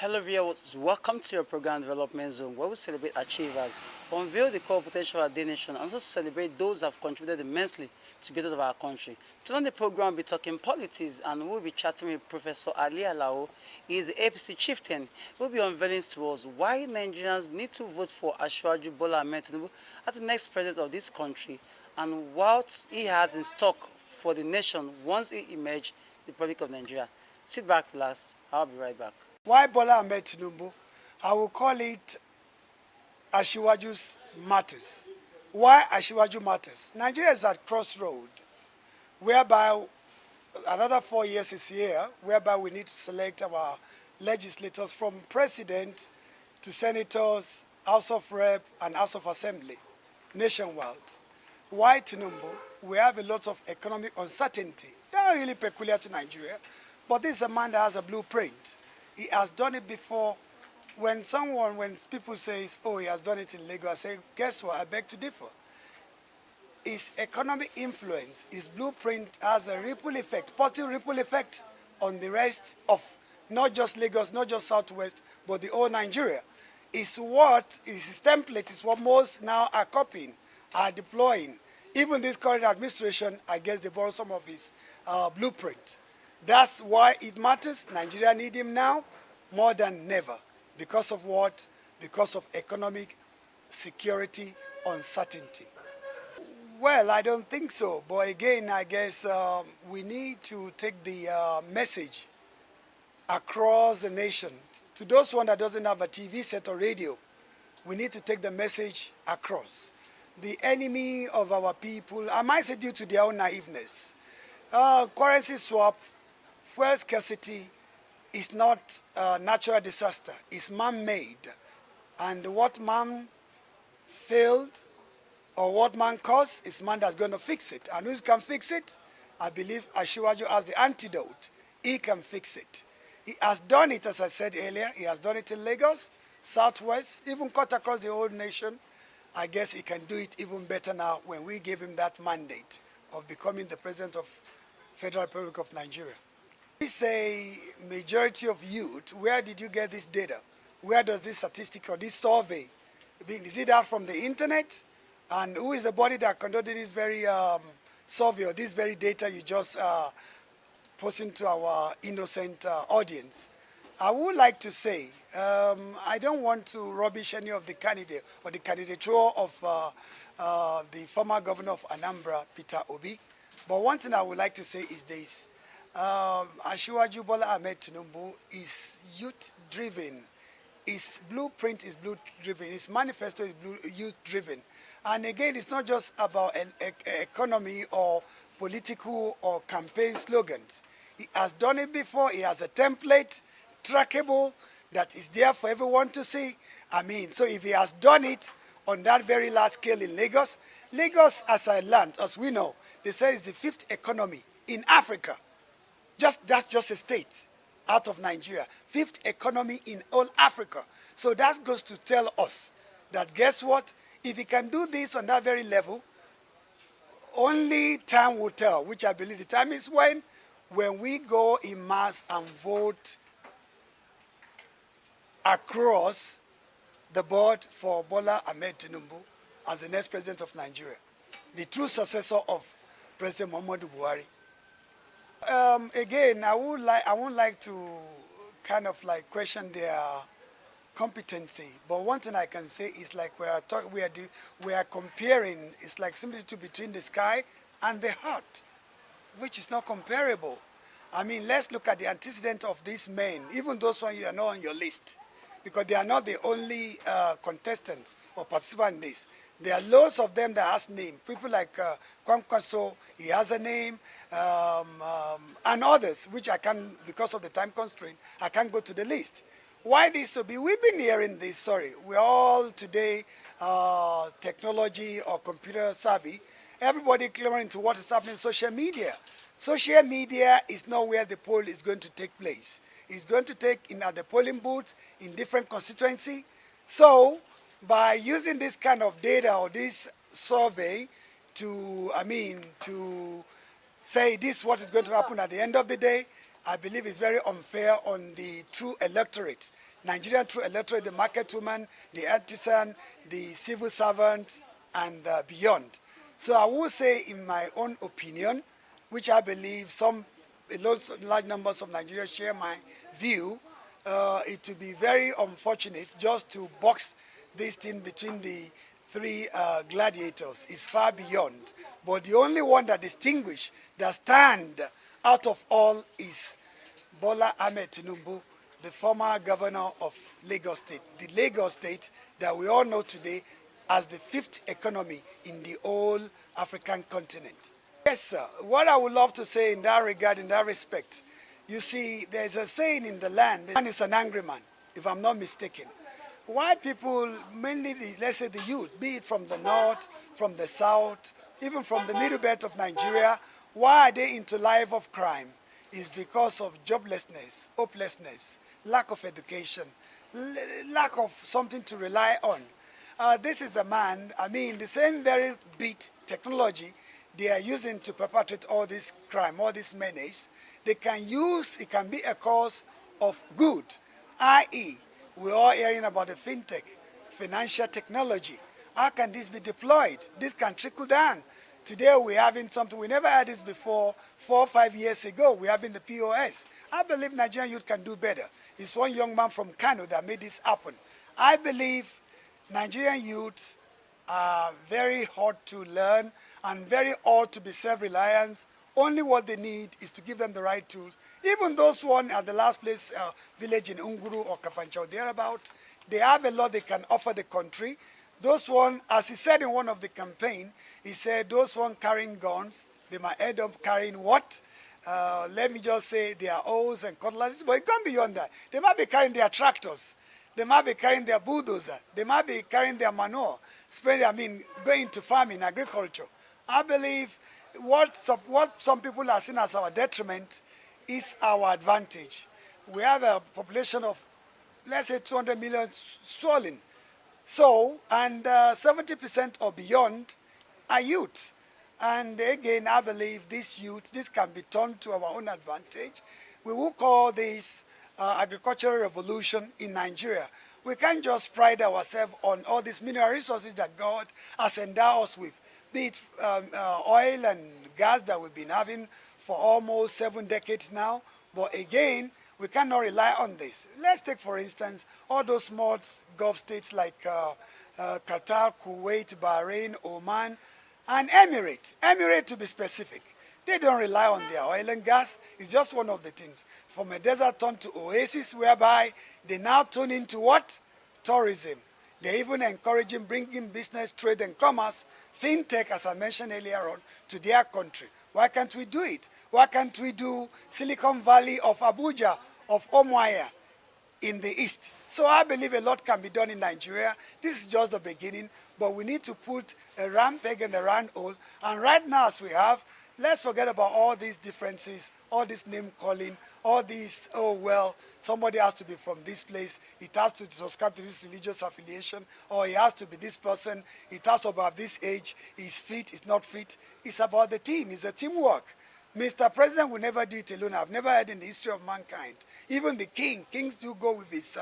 Hello viewers, welcome to your program Development Zone where we celebrate achievers, unveil the core potential of the nation and also celebrate those who have contributed immensely to the growth of our country. Today on the program we'll be talking politics and we'll be chatting with Professor Alao. He is the APC chieftain. We'll be unveiling to us why Nigerians need to vote for Ashwaju Bola Ahmed Tinubu as the next president of this country and what he has in stock for the nation once he emerges the Republic of Nigeria. Sit back, relax. I'll be right back. Why Bola Ahmed Tinubu? I will call it Ashiwaju's matters. Why Ashiwaju matters? Nigeria is at crossroad, whereby another 4 years is here, whereby we need to select our legislators from president to senators, House of Rep, and House of Assembly nationwide. Why Tinubu? We have a lot of economic uncertainty. They are really peculiar to Nigeria, but this is a man that has a blueprint. He has done it before. When people say, oh, he has done it in Lagos, I say, guess what? I beg to differ. His economic influence, his blueprint has a ripple effect, positive ripple effect on the rest of not just Lagos, not just Southwest, but the whole Nigeria. His template is what most now are copying, are deploying. Even this current administration, I guess they borrow some of his blueprint. That's why it matters. Nigeria need him now more than ever. Because of what? Because of economic security uncertainty. Well, I don't think so. But again, I guess we need to take the message across the nation. To those one that doesn't have a TV set or radio, we need to take the message across. The enemy of our people, I might say due to their own naiveness, currency swap, fuel scarcity is not a natural disaster. It's man-made. And what man failed or what man caused is man that's going to fix it. And who can fix it? I believe Ashiwaju has the antidote. He can fix it. He has done it, as I said earlier. He has done it in Lagos, Southwest, even cut across the whole nation. I guess he can do it even better now when we give him that mandate of becoming the president of Federal Republic of Nigeria. We say majority of youth, where did you get this data? Where does this statistic or this survey, is it out from the internet? And who is the body that conducted this very survey or this very data you just posting to our innocent audience? I would like to say, I don't want to rubbish any of the candidate or the candidature of the former governor of Anambra, Peter Obi. But one thing I would like to say is this. Ashiwaju Bola Ahmed Tinubu is youth-driven. His blueprint is youth-driven. His manifesto is youth-driven. And again, it's not just about economy or political or campaign slogans. He has done it before. He has a template, trackable, that is there for everyone to see. I mean, so if he has done it on that very large scale in Lagos, Lagos as a land, as we know, they say is the 5th economy in Africa. That's just a state out of Nigeria. 5th economy in all Africa. So that goes to tell us that guess what? If he can do this on that very level, only time will tell, which I believe the time is when we go in mass and vote across the board for Bola Ahmed Tinubu as the next president of Nigeria, the true successor of President Muhammadu Buhari. Again, I won't like to kind of like question their competency, but one thing I can say is like we are comparing. It's like similitude between the sky and the heart, which is not comparable. I mean, let's look at the antecedent of these men, even those ones you are not on your list, because they are not the only contestants or participants in this. There are loads of them that has name. People like Kwankwaso, he has a name, and others, which I can, because of the time constraint, I can't go to the list. Why this will be? We've been hearing this, we're all today technology or computer savvy. Everybody clamoring to what is happening in social media. Social media is not where the poll is going to take place. It's going to take at the polling booths in different constituency. So by using this kind of data or this survey to say this is what is going to happen at the end of the day, I believe it's very unfair on the true electorate Nigerian through electorate, the market woman, the artisan, the civil servant, and beyond. So I will say, in my own opinion, which I believe large numbers of Nigerians share my view, it would be very unfortunate just to box this thing between the three gladiators. It's far beyond. But the only one that distinguish, that stand out of all, is Bola Ahmed Tinubu, the former governor of Lagos State. The Lagos State that we all know today as the fifth economy in the whole African continent. Yes, sir. What I would love to say in that regard, in that respect, you see, there's a saying in the land, man is an angry man, if I'm not mistaken. Why people, mainly, let's say the youth, be it from the north, from the south, even from the middle belt of Nigeria, why are they into life of crime? Is because of joblessness, hopelessness, lack of education, lack of something to rely on. This is a man, the same very bit technology they are using to perpetrate all this crime, all this menace, it can be a cause of good, i.e., we're all hearing about the fintech, financial technology. How can this be deployed? This can trickle down. Today we're having something, we never had this before, 4 or 5 years ago, we're having the POS. I believe Nigerian youth can do better. It's one young man from Kano that made this happen. I believe Nigerian youth are very hard to learn and very hard to be self-reliant. Only what they need is to give them the right tools. Even those one at the last place, village in Unguru or Kafanchao, thereabout, they have a lot they can offer the country. Those one, as he said in one of the campaign, he said those one carrying guns, they might end up carrying what? Let me just say their hoes and cutlasses, but it can't be beyond that. They might be carrying their tractors. They might be carrying their bulldozer. They might be carrying their manure, going to farming, agriculture. I believe what some people are seeing as our detriment is our advantage. We have a population of, let's say, 200 million swollen. So, and 70% or beyond are youth. And again, I believe this youth, this can be turned to our own advantage. We will call this agricultural revolution in Nigeria. We can't just pride ourselves on all these mineral resources that God has endowed us with, be it oil and gas that we've been having for almost 7 decades now. But again, we cannot rely on this. Let's take, for instance, all those small Gulf states like Qatar, Kuwait, Bahrain, Oman, and Emirates. Emirates, to be specific. They don't rely on their oil and gas. It's just one of the things. From a desert turn to oasis, whereby they now turn into what? Tourism. They're even encouraging bringing business, trade, and commerce, fintech, as I mentioned earlier on, to their country. Why can't we do it? Why can't we do Silicon Valley of Abuja, of Omuaya in the east? So I believe a lot can be done in Nigeria. This is just the beginning, but we need to put a round peg in the round hole. And right now, as we have, let's forget about all these differences, all this name calling, all these, oh, well, somebody has to be from this place, it has to subscribe to this religious affiliation, or he has to be this person, it has to be of this age, he's fit, he's not fit. It's about the team, it's a teamwork. Mr. President will never do it alone. I've never heard in the history of mankind. Even the kings do go with his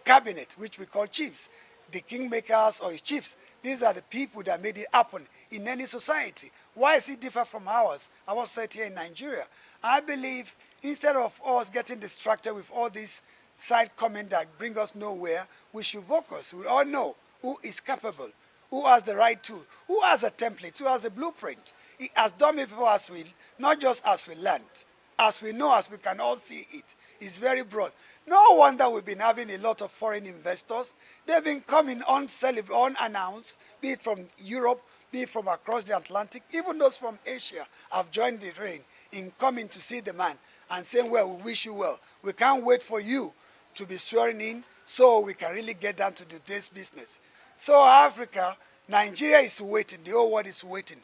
cabinet, which we call chiefs. The kingmakers or his chiefs, these are the people that made it happen in any society. Why is it different from ours? Our society here in Nigeria. I believe instead of us getting distracted with all these side comments that bring us nowhere, we should focus. We all know who is capable, who has the right tool, who has a template, who has a blueprint. He has done it before us, not just as we learned, as we know, as we can all see it. It's very broad. No wonder we've been having a lot of foreign investors. They've been coming unannounced, be it from Europe, be it from across the Atlantic. Even those from Asia have joined the train in coming to see the man and saying, well, we wish you well. We can't wait for you to be swearing in so we can really get down to today's business. So Africa, Nigeria is waiting. The whole world is waiting.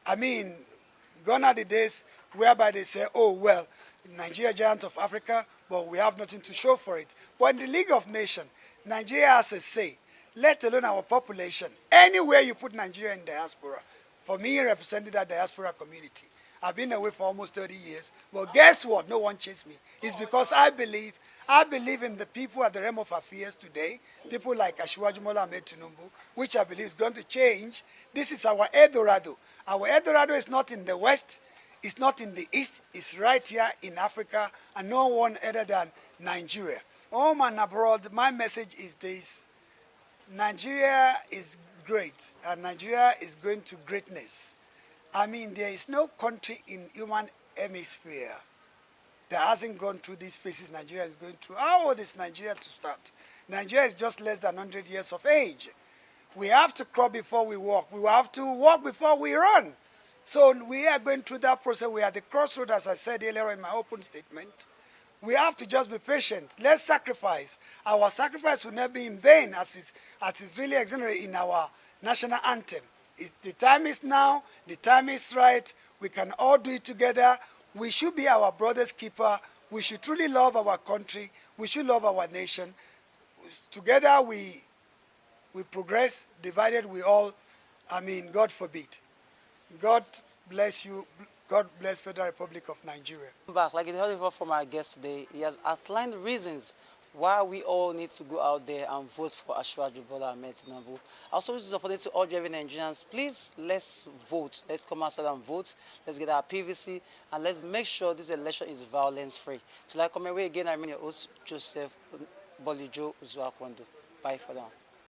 Gone are the days whereby they say, oh, well, Nigeria, giant of Africa, but we have nothing to show for it. But in the League of Nations, Nigeria has a say, let alone our population. Anywhere you put Nigeria in diaspora, for me, representing that diaspora community, I've been away for almost 30 years. But guess what? No one chased me. It's because I believe I believe in the people at the realm of affairs today, people like Asiwaju Bola Ahmed Tinubu, which I believe is going to change. This is our Eldorado. Our Eldorado is not in the West, it's not in the East, it's right here in Africa, and no one other than Nigeria. Home and abroad, my message is this: Nigeria is great, and Nigeria is going to greatness. I mean, there is no country in human hemisphere that hasn't gone through these phases Nigeria is going through. How old is Nigeria to start? Nigeria is just less than 100 years of age. We have to crawl before we walk. We have to walk before we run. So we are going through that process. We are at the crossroad, as I said earlier in my open statement. We have to just be patient. Let's sacrifice. Our sacrifice will never be in vain, as it's really exemplary in our national anthem. The time is now. The time is right. We can all do it together. We should be our brother's keeper. We should truly love our country. We should love our nation. Together we progress. Divided we all, God forbid. God bless you. God bless Federal Republic of Nigeria. Back, like you heard from our guest today, he has outlined reasons why we all need to go out there and vote for Asiwaju Bola Ahmed Tinubu. Also, this is opportunity to all every Nigerians. Please, let's vote. Let's come outside and vote. Let's get our PVC, and let's make sure this election is violence-free. Till I come away again, I'm your host, Joseph Bolijo Uzuakwondo. Bye for now.